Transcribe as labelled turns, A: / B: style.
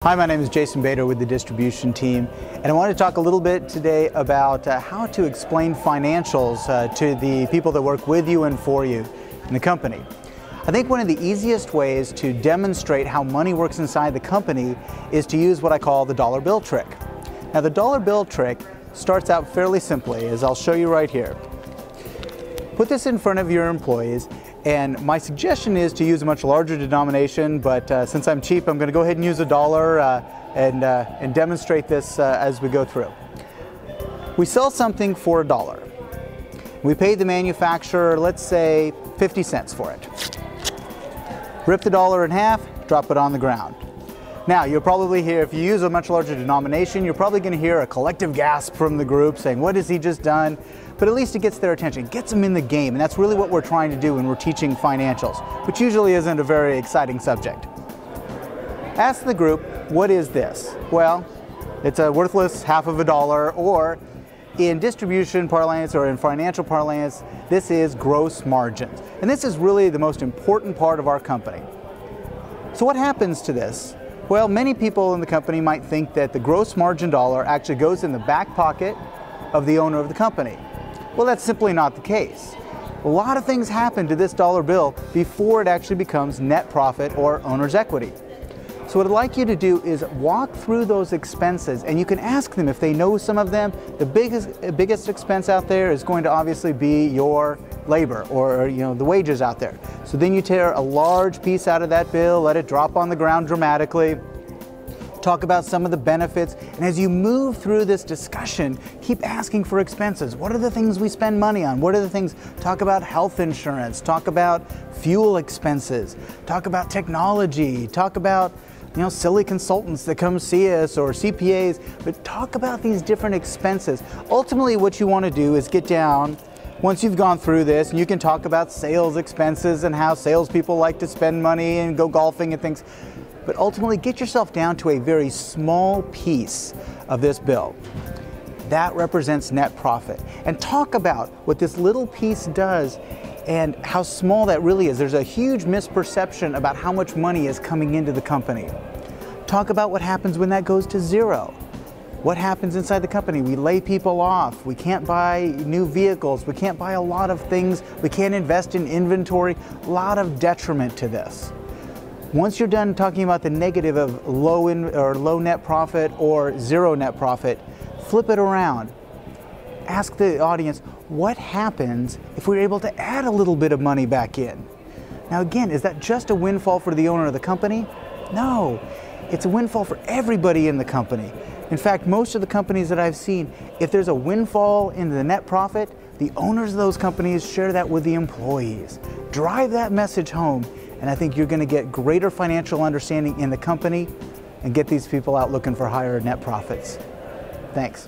A: Hi, my name is Jason Bader with the distribution team, and I want to talk a little bit today about how to explain financials to the people that work with you and for you in the company. I think one of the easiest ways to demonstrate how money works inside the company is to use what I call the dollar bill trick. Now, the dollar bill trick starts out fairly simply, as I'll show you right here. Put this in front of your employees, and my suggestion is to use a much larger denomination, but since I'm cheap, I'm going to go ahead and use a dollar and demonstrate this as we go through. We sell something for $1. We pay the manufacturer, let's say, 50 cents for it. Rip the dollar in half, drop it on the ground. Now, you'll probably hear, if you use a much larger denomination, you're probably going to hear a collective gasp from the group saying, "What has he just done?" But at least it gets their attention, gets them in the game, and that's really what we're trying to do when we're teaching financials, which usually isn't a very exciting subject. Ask the group, what is this? Well, it's a worthless half of a dollar, or in distribution parlance or in financial parlance, this is gross margins. And this is really the most important part of our company. So what happens to this? Well, many people in the company might think that the gross margin dollar actually goes in the back pocket of the owner of the company. Well, that's simply not the case. A lot of things happen to this dollar bill before it actually becomes net profit or owner's equity. So what I'd like you to do is walk through those expenses, and you can ask them if they know some of them. The biggest expense out there is going to obviously be your labor, or the wages out there. So then you tear a large piece out of that bill, let it drop on the ground dramatically, talk about some of the benefits, and as you move through this discussion, keep asking for expenses. What are the things we spend money on? What are the things? Talk about health insurance, talk about fuel expenses, talk about technology, talk about silly consultants that come see us, or CPAs, but talk about these different expenses. Ultimately, what you want to do is get down, once you've gone through this, and you can talk about sales expenses and how salespeople like to spend money and go golfing and things, but ultimately get yourself down to a very small piece of this bill. That represents net profit. And talk about what this little piece does and how small that really is. There's a huge misperception about how much money is coming into the company. Talk about what happens when that goes to zero. What happens inside the company? We lay people off. We can't buy new vehicles. We can't buy a lot of things. We can't invest in inventory. A lot of detriment to this. Once you're done talking about the negative of low net profit or zero net profit, flip it around. Ask the audience, what happens if we're able to add a little bit of money back in? Now again, is that just a windfall for the owner of the company? No, it's a windfall for everybody in the company. In fact, most of the companies that I've seen, if there's a windfall in the net profit, the owners of those companies share that with the employees. Drive that message home, and I think you're going to get greater financial understanding in the company and get these people out looking for higher net profits. Thanks.